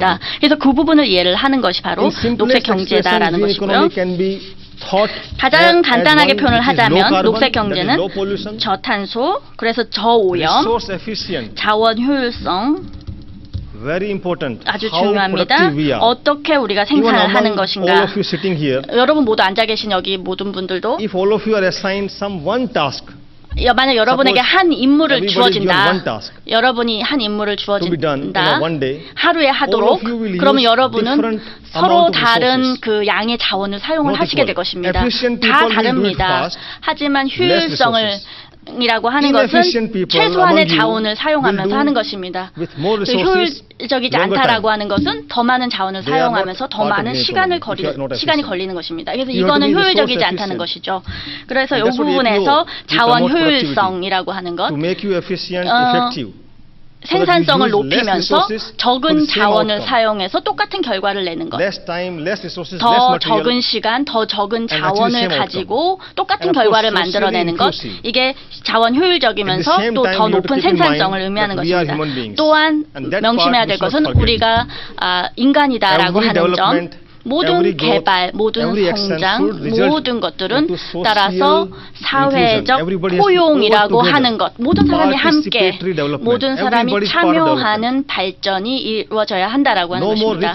것입니다. 그래서 그 부분을 이해를 하는 것이 바로 녹색 경제다라는 것이고요. 가장 간단하게 표현을 하자면 녹색 경제는 저탄소, 그래서 저오염, 자원 효율성, 아주 중요합니다. 어떻게 우리가 생산을 하는 것인가. 여러분 모두 앉아 계신 여기 모든 분들도 만약 여러분에게 한 임무를 주어진다. 여러분이 한 임무를 주어진다. 하루에 하도록. 그러면 여러분은 서로 다른 그 양의 자원을 사용을 하시게 될 것입니다. 다 다릅니다. 하지만 효율성을 이라고 하는 것은 최소한의 자원을 사용하면서 하는 것입니다. 효율적이지 않다라고 하는 것은 더 많은 자원을 사용하면서 더 많은 시간이 걸리는 것입니다. 그래서 이거는 효율적이지 않다는 것이죠. 그래서 이 부분에서 자원 효율성이라고 하는 것, 생산성을 높이면서 적은 자원을 사용해서 똑같은 결과를 내는 것. 더 적은 시간, 더 적은 자원을 가지고 똑같은 결과를 만들어내는 것. 이게 자원 효율적이면서 또 더 높은 생산성을 의미하는 것입니다. 또한 명심해야 될 것은 우리가 인간이다라고 하는 점. 모든 개발, 모든 성장, 모든 것들은 따라서 사회적 포용이라고 하는 것, 모든 사람이 함께, 모든 사람이 참여하는 발전이 이루어져야 한다라고 하는 것입니다.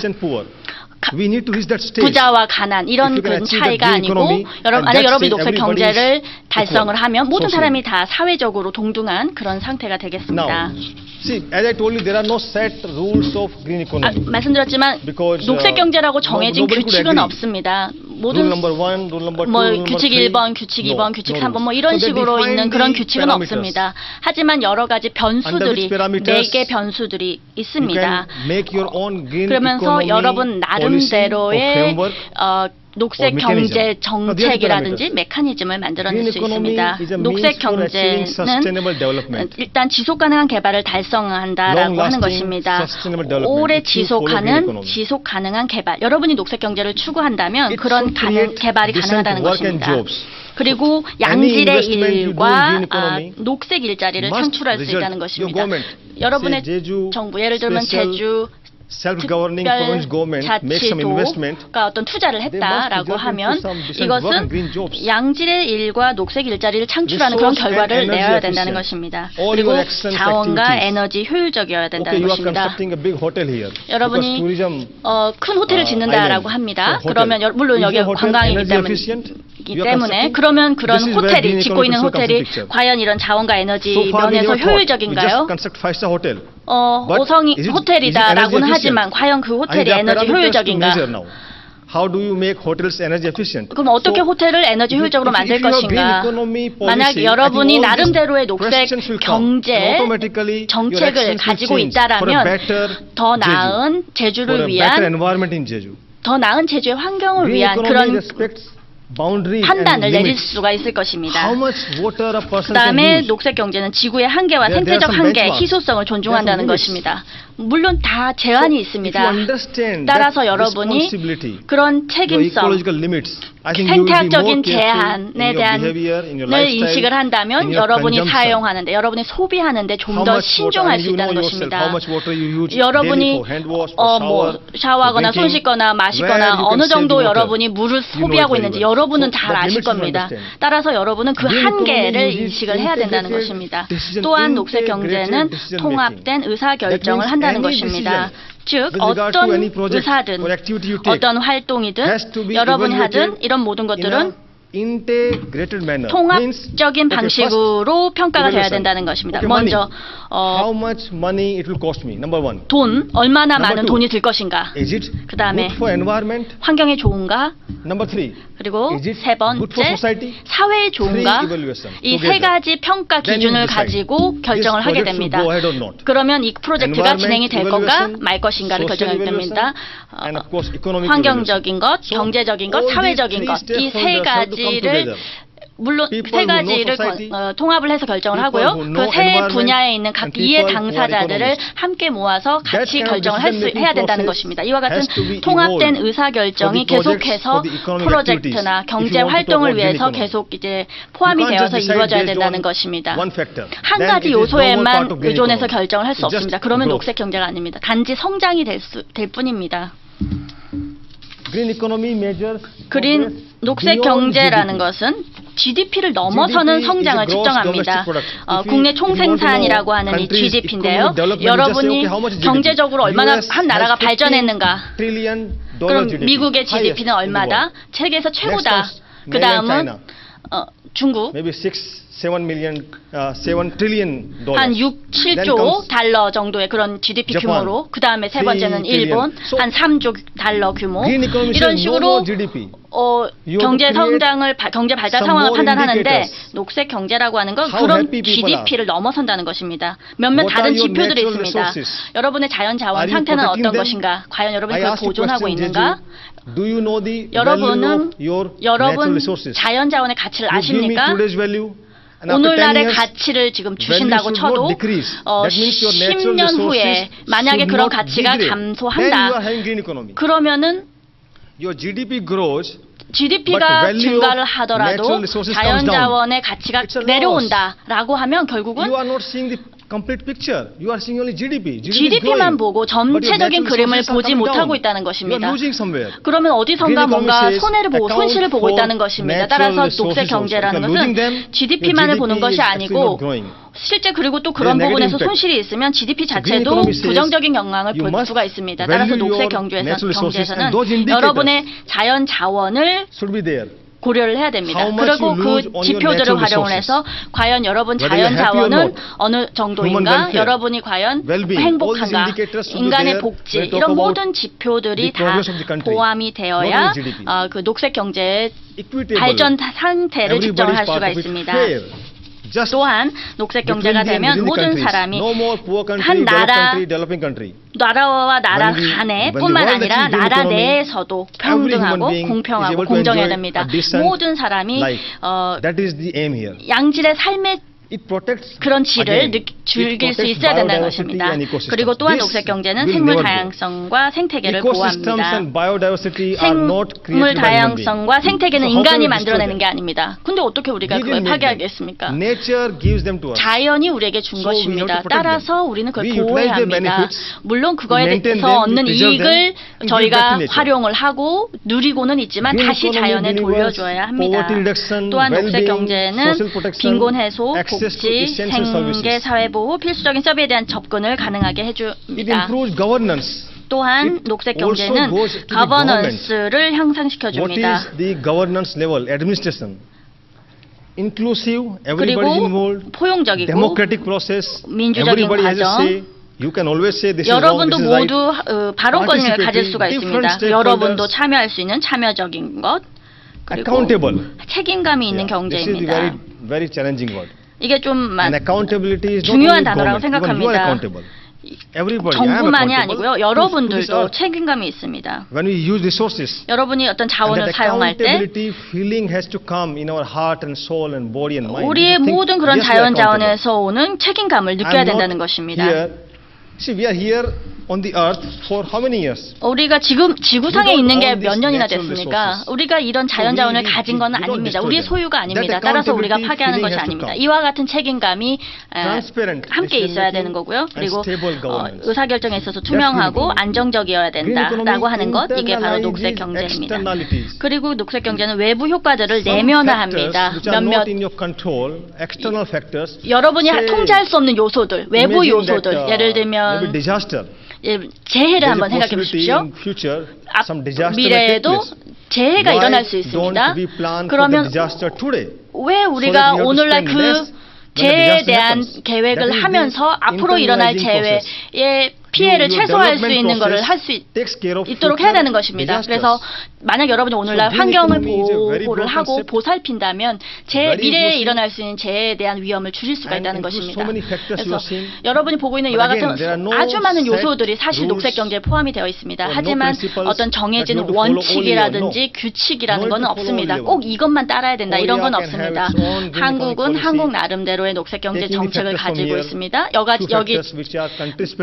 부자와 가난 이런 그 차이가 아니고 만약 여러분이 녹색 경제를 달성을 하면 모든 사람이 다 사회적으로 동등한 그런 상태가 되겠습니다. 말씀드렸지만 녹색 경제라고 정해진 규칙은 없습니다. 모든 규칙 1번, 규칙 2번, 규칙 3번 뭐 이런 식으로 있는 그런 규칙은 없습니다. 하지만 여러 가지 변수들이 4개 변수들이 있습니다. 그러면서 여러분 나름대로의 녹색 경제 정책이라든지 메커니즘을 만들어낼 수 있습니다. 녹색 경제는 일단 지속 가능한 개발을 달성한다라고 하는 것입니다. 오래 지속 가능한 개발. 여러분이 녹색 경제를 추구한다면 그런 개발이 가능하다는 것입니다. 그리고 양질의 일과 녹색 일자리를 창출할 수 있다는 것입니다. 여러분의 정부, 예를 들면 제주 자치도가 어떤 투자를 했다라고 하면 이것은 양질의 일과 녹색 일자리를 창출하는 그런 결과를 내어야 된다는 것입니다. 그리고 자원과 에너지 효율적이어야 된다는 것입니다. 여러분이 큰 호텔을 짓는다라고 합니다. 그러면 물론 여기가 관광이기 때문에 그러면 그런 호텔이 짓고 있는 호텔이 과연 이런 자원과 에너지 면에서 효율적인가요? 5성이 호텔이다라고는 하지만 과연 그 호텔이 에너지 효율적인가? 그럼 어떻게 호텔을 에너지 효율적으로 만들 것인가? 만약 여러분이 나름대로의 녹색 경제 정책을 가지고 있다라면 더 나은 제주를 위한 더 나은 제주의 환경을 위한 그런 판단을 내릴 수가 있을 것입니다. 그 다음에 녹색 경제는 지구의 한계와 생태적 한계, 희소성을 존중한다는 것입니다. 물론 다 제한이 있습니다. 따라서 여러분이 그런 책임성, 생태학적인 제한에 대한을 인식을 한다면 여러분이 사용하는데, 여러분이 소비하는데 좀 더 신중할 수 있다는 것입니다. 여러분이 샤워하거나 손 씻거나 마시거나 어느 정도 여러분이 물을 소비하고 있는지 여러분은 잘 아실 겁니다. 따라서 여러분은 그 한계를 인식을 해야 된다는 것입니다. 또한 녹색 경제는 통합된 의사결정을 한다는 것입니다. 즉 어떤 의사든 어떤 활동이든 여러분이 하든 이런 모든 것들은 통합적인 방식으로 평가가 되어야 된다는 것입니다. 먼저 돈, 얼마나 많은 돈이 들 것인가. 그 다음에 환경에 좋은가. 그리고 세 번째, 사회에 좋은가. 이 세 가지 평가 기준을 가지고 결정을 하게 됩니다. 그러면 이 프로젝트가 진행이 될 건가 말 것인가를 결정하게 됩니다. 환경적인 것, 경제적인 것, 사회적인 것, 이 세 가지를 물론 세 가지를 통합을 해서 결정을 하고요. 그 세 분야에 있는 각 이해 당사자들을 함께 모아서 같이 결정을 해야 된다는 것입니다. 이와 같은 통합된 의사결정이 계속해서 프로젝트나 경제 활동을 위해서 계속 이제 포함이 되어서 이루어져야 된다는 것입니다. 한 가지 요소에만 의존해서 결정을 할 수 없습니다. 그러면 녹색 경제가 아닙니다. 단지 성장이 될 뿐입니다. 녹색 경제라는 것은 GDP를 넘어서는 성장을 측정합니다. 국내 총생산이라고 하는 이 GDP인데요. 여러분이 경제적으로 얼마나 한 나라가 발전했는가? 그럼 미국의 GDP는 얼마다? 세계에서 최고다. 그 다음은 중국. 한 6, 7조 달러 정도의 그런 GDP 규모로, 그 다음에 세 번째는 일본, 한 3조 달러 규모. 이런 식으로 경제 성장을, 경제 발달 상황을 판단하는데, 녹색 경제라고 하는 건 그런 GDP를 넘어선다는 것입니다. 몇몇 다른 지표들이 있습니다. 여러분의 자연 자원 상태는 어떤 것인가? 과연 여러분이 그걸 보존하고 있는가? 여러분 자연 자원의 가치를 아십니까? 오늘날의 가치를 지금 주신다고 쳐도 10년 후에 만약에 그런 가치가 감소한다. 그러면은 GDP가 증가를 하더라도 자연자원의 가치가 내려온다라고 하면 결국은 GDP만 보고 전체적인 그림을 보지 못하고 있다는 것입니다. 그러면 어디선가 뭔가 손실을 보고 있다는 것입니다. 따라서 녹색 경제라는 것은 GDP만을 보는 것이 아니고 실제 그리고 또 그런 부분에서 손실이 있으면 GDP 자체도 부정적인 영향을 볼 수가 있습니다. 따라서 녹색 경제에서는 여러분의 자연 자원을 고려를 해야 됩니다. 그리고 그 지표들을 활용을 해서 과연 여러분 자연 자원은 어느 정도인가, 여러분이 과연 행복한가, 인간의 복지, 이런 모든 지표들이 다 포함이 되어야 그 녹색 경제의 발전 상태를 측정을 할 수가 있습니다. 또한 녹색 경제가 되면 모든 사람이 한 나라와 나라 간에 뿐만 아니라 나라 내에서도 평등하고 공평하고 공정해야 됩니다. 모든 사람이 양질의 삶의 그런 질을 즐길 수 있어야 된다는 것입니다. 그리고 또한 녹색 경제는 생물 다양성과 생태계를 보호합니다. 생물 다양성과 생태계는 인간이 만들어내는 게 아닙니다. 근데 어떻게 우리가 그걸 파괴하겠습니까? 자연이 우리에게 준 것입니다. 따라서 우리는 그걸 보호해야 합니다. 물론 그거에 대해서 얻는 이익을 저희가 활용을 하고 누리고는 있지만 다시 자연에 돌려줘야 합니다. 또한 녹색 경제는 빈곤 해소, 복지, 생계, 사회보호, 필수적인 서비스에 대한 접근을 가능하게 해줍니다. 또한 녹색 경제는 거버넌스를 향상시켜줍니다. 그리고 포용적이고 민주적인 과정, 여러분도 모두 발언권을 가질 수가 있습니다. 여러분도 참여할 수 있는 참여적인 것, 그리고 책임감이 있는 경제입니다. 이게 좀 중요한 단어라고 생각합니다. 정부만이 아니고요. 여러분들도 책임감이 있습니다. 여러분이 어떤 자원을 사용할 때 우리의 모든 그런 자연 자원에서 오는 책임감을 느껴야 된다는 것입니다. 우리가 지금 지구상에 있는 게 몇 년이나 됐습니까? 우리가 이런 자연 자원을 가진 건 아닙니다. 우리의 소유가 아닙니다. 따라서 우리가 파괴하는 것이 아닙니다. 이와 같은 책임감이 함께 있어야 되는 거고요. 그리고 의사결정에 있어서 투명하고 안정적이어야 된다라고 하는 것, 이게 바로 녹색 경제입니다. 그리고 녹색 경제는 외부 효과들을 내면화합니다. 몇몇 여러분이 통제할 수 없는 요소들, 외부 요소들, 예를 들면 재해를 한번 생각해 보십시오. 미래에도 재해가 일어날 수 있습니다. 그러면 왜 우리가 오늘날 그 재해에 대한 계획을 하면서 앞으로 일어날 재해에 피해를 최소화할 수 있는 것을 할 수 있도록 해야 되는 것입니다. 그래서 만약 여러분이 오늘날 환경을 보호를 하고 보살핀다면 미래에 일어날 수 있는 재해에 대한 위험을 줄일 수가 있다는 것입니다. 그래서 여러분이 보고 있는 이와 같은 아주 많은 요소들이 사실 녹색 경제에 포함이 되어 있습니다. 하지만 어떤 정해진 원칙이라든지 규칙이라는 것은 없습니다. 꼭 이것만 따라야 된다 이런 건 없습니다. 한국은 한국 나름대로의 녹색 경제 정책을 가지고 있습니다. 여기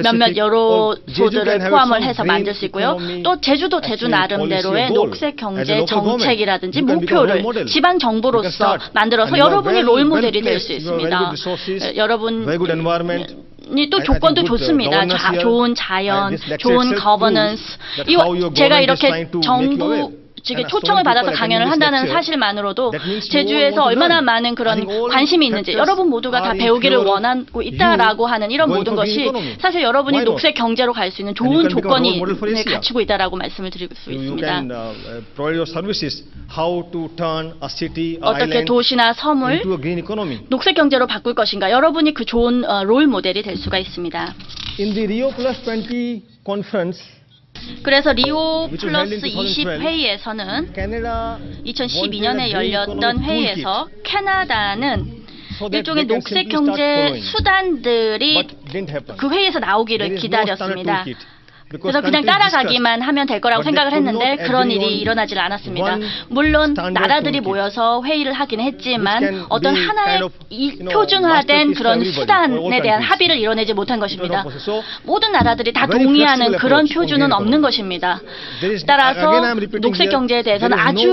몇몇 요소들을 포함을 해서 만들 수 있고요. 또 제주도 제주 나름대로의 녹색 경제 정책이라든지 목표를 지방 정부로서 만들어서 여러분이 롤 모델이 될 수 있습니다. 여러분이 또 조건도 좋습니다. 좋은 자연, 좋은 거버넌스. 제가 이렇게 정부 측에 초청을 받아서 강연을 한다는 사실만으로도 제주에서 얼마나 많은 그런 관심이 있는지 여러분 모두가 다 배우기를 원하고 있다라고 하는 이런 모든 것이 사실 여러분이 녹색 경제로 갈 수 있는 좋은 조건이 갖추고 있다라고 말씀을 드리고 있습니다. 어떻게 도시나 섬을 녹색 경제로 바꿀 것인가 여러분이 그 좋은 롤 모델이 될 수가 있습니다. 그래서 리오 플러스 20 회의에서는 2012년에 열렸던 회의에서 캐나다는 일종의 녹색 경제 수단들이 그 회의에서 나오기를 기다렸습니다. 그래서 그냥 따라가기만 하면 될 거라고 생각을 했는데 그런 일이 일어나질 않았습니다. 물론 나라들이 모여서 회의를 하긴 했지만 어떤 하나의 표준화된 그런 수단에 대한 합의를 이뤄내지 못한 것입니다. 모든 나라들이 다 동의하는 그런 표준은 없는 것입니다. 따라서 녹색 경제에 대해서는 아주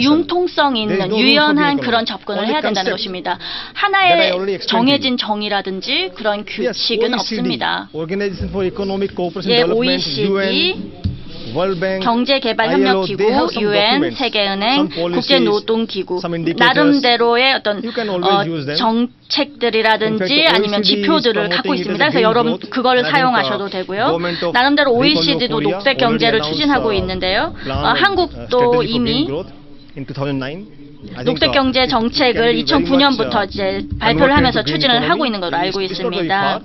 융통성 있는 유연한 그런 접근을 해야 된다는 것입니다. 하나의 정해진 정의라든지 그런 규칙은 없습니다. OECD, 경제개발협력기구, UN, 세계은행, 국제노동기구 나름대로의 어떤 정책들이라든지 아니면 지표들을 갖고 있습니다. 그래서 여러분 그걸 사용하셔도 되고요. 나름대로 OECD도 녹색 경제를 추진하고 있는데요. 한국도 이미 녹색 경제 정책을 2009년부터 이제 발표를 하면서 추진을 하고 있는 걸로 알고 있습니다.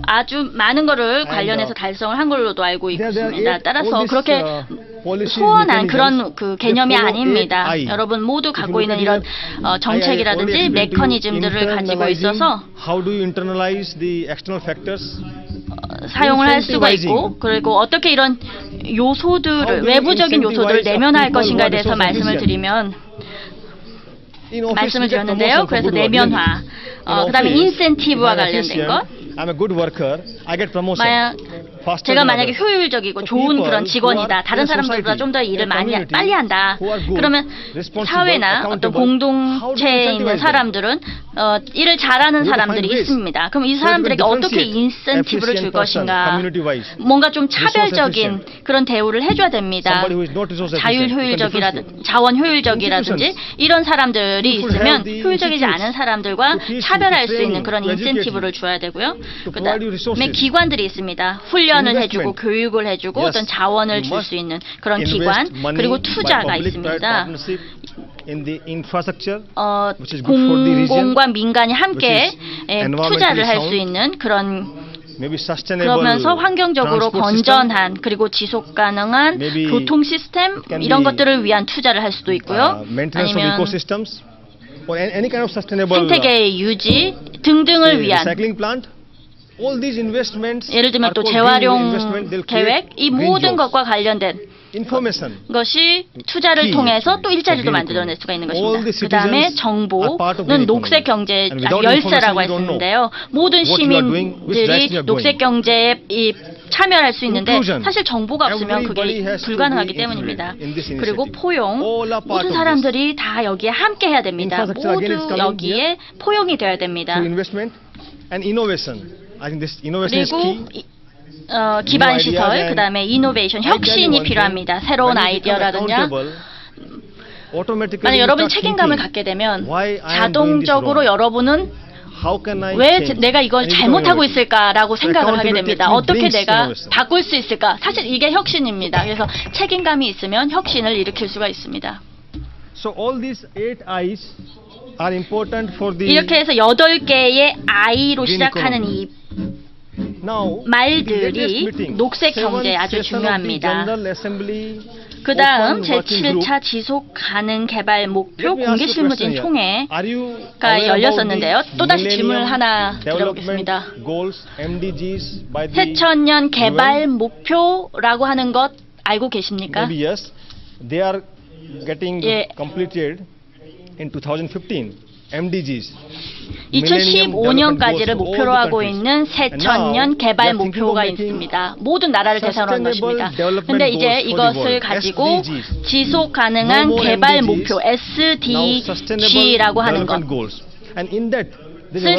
아주 많은 것을 관련해서 달성을 한 걸로도 알고 있습니다. 따라서 그렇게 소원한 그런 그 개념이 아닙니다. 여러분 모두 갖고 있는 이런 정책이라든지 메커니즘들을 가지고 있어서 사용을 할 수가 있고 그리고 어떻게 이런 요소들을 외부적인 요소들을 내면화할 것인가에 대해서 말씀을 드렸는데요. 그래서 내면화, 그다음에 인센티브와 관련된 것. 제가 만약에 효율적이고 좋은 그런 직원이다. 다른 사람들보다 좀 더 일을 빨리 한다. 그러면 사회나 어떤 공동체에 있는 사람들은 일을 잘하는 사람들이 있습니다. 그럼 이 사람들에게 어떻게 인센티브를 줄 것인가? 뭔가 좀 차별적인 그런 대우를 해줘야 됩니다. 자원 효율적이라든지 이런 사람들이 있으면 효율적이지 않은 사람들과 차별할 수 있는 그런 인센티브를 줘야 되고요. 그다음에 기관들이 있습니다. 훈련을 해주고 교육을 해주고 어떤 자원을 줄 수 있는 그런 기관 그리고 투자가 있습니다. 공공과 민간이 함께 투자를 할 수 있는 그러면서 환경적으로 건전한 그리고 지속 가능한 교통 시스템 이런 것들을 위한 투자를 할 수도 있고요. 아니면 생태계의 유지 등등을 위한 예를 들면 또 재활용 계획 이 모든 것과 관련된 것이 투자를 통해서 또 일자리도 만들어낼 수가 있는 것입니다. 그 다음에 정보는 녹색 경제의 열쇠라고 했었는데요. 모든 시민들이 녹색 경제에 참여할 수 있는데 사실 정보가 없으면 그게 불가능하기 때문입니다. 그리고 포용, 모든 사람들이 다 여기에 함께 해야 됩니다. 모두 여기에 포용이 되어야 됩니다. 그리고 기반 시설, 그 다음에 이노베이션, 혁신이 필요합니다. 새로운 아이디어라든지 만약 여러분이 책임감을 갖게 되면 자동적으로 여러분은 왜 내가 이걸 잘못하고 있을까라고 생각을 하게 됩니다. 어떻게 내가 바꿀 수 있을까? 사실 이게 혁신입니다. 그래서 책임감이 있으면 혁신을 일으킬 수가 있습니다. 이렇게 해서 8개의 I로 시작하는 이 말들이 녹색 경제 아주 중요합니다. 그 다음 제7차 지속 가능 개발 목표 공개 실무진 총회가 열렸었는데요. 또다시 질문을 하나 드려보겠습니다. 새천년 개발 목표라고 하는 것 알고 계십니까? 예. 2015년까지를 목표로 하고 있는 새천년 개발 목표가 있습니다. 모든 나라를 대상으로 한 것입니다. 그런데 이제 이것을 가지고 지속 가능한 개발 목표 SDG라고 하는 것을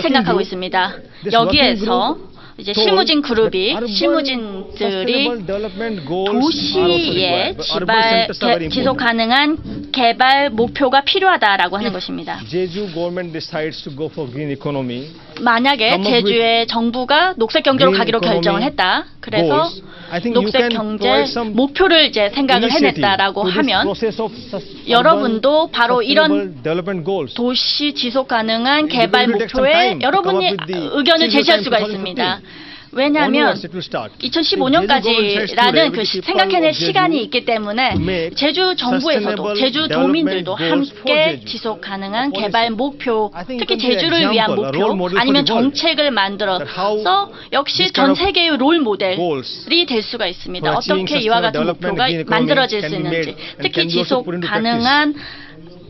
생각하고 있습니다. 여기에서 이제 실무진 그룹이 실무진들이 도시의 지속 가능한 개발 목표가 필요하다라고 하는 것입니다. 만약에 제주의 정부가 녹색 경제로 가기로 결정을 했다. 그래서 녹색 경제 목표를 이제 생각을 해냈다라고 하면 여러분도 바로 이런 도시 지속 가능한 개발 목표에 여러분이 의견을 제시할 수가 있습니다. 왜냐하면 2015년까지라는 그 생각해낼 시간이 있기 때문에 제주 정부에서도 제주 도민들도 함께 지속 가능한 개발 목표, 특히 제주를 위한 목표 아니면 정책을 만들어서 역시 전 세계의 롤 모델이 될 수가 있습니다. 어떻게 이와 같은 목표가 만들어질 수 있는지, 특히 지속 가능한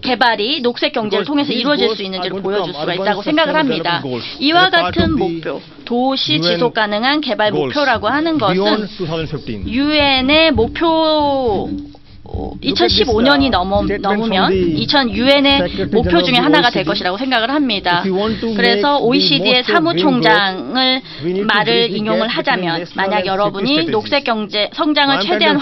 개발이 녹색 경제를 통해서 이루어질 수 있는지를 보여줄 수가 있다고 생각을 합니다. 이와 같은 목표, 도시 지속 가능한 개발 목표라고 하는 것은 유엔의 목표 2015년이 넘으면 유엔의 목표 중에 하나가 될 것이라고 생각을 합니다. 그래서 OECD의 사무총장을 말을 인용을 하자면 만약 여러분이 녹색 경제 성장을 최대한